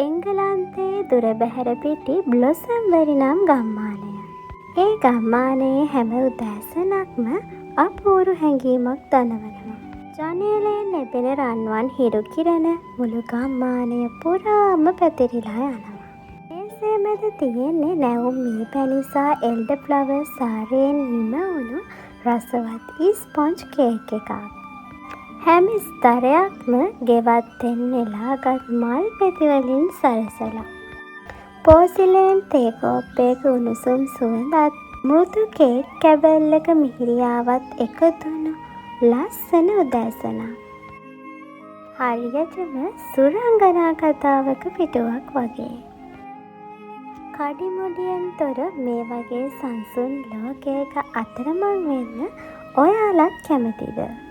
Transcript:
එංගලන්තයේ දුර බැහැර පිටි බ්ලොසම්බරි නම් ගම්මානය. ඒ ගම්මානයේ හැම උදෑසනක්ම අපූරු හැඟීමක් දනවනවා. ජනේලයෙන් ලැබෙන රන්වන් හිරු කිරණ මුළු ගම්මානය පුරාම පැතිරිලා යනවා. මේසේ මැද තියෙන්නේ නැවුම් මී පැණිසා එල්ඩ ෆ්ලවර් සාරයෙන් නිමවුණු රසවත් ස්පොන්ජ් කේක් එකක්. හැම ස්තරයක්ම ගෙවත්තෙන් නෙලාගත් මල් පෙතිවලින් සරසලා. පෝසිලේන් තේ කෝප්පයක උණුසුම් සුවඳත් මෘදු කේක් කැබැල්ලක මිහිරියාවත් එකතුණු ලස්සන උදෑසනක්. හරියටම සුරංගනා කතාවක පිටුවක් වගේ. කඩිමුඩියෙන් තොර මේ වගේ සංසුන් ලෝකයක අතරමං වෙන්න ඔයාලත් කැමතිද?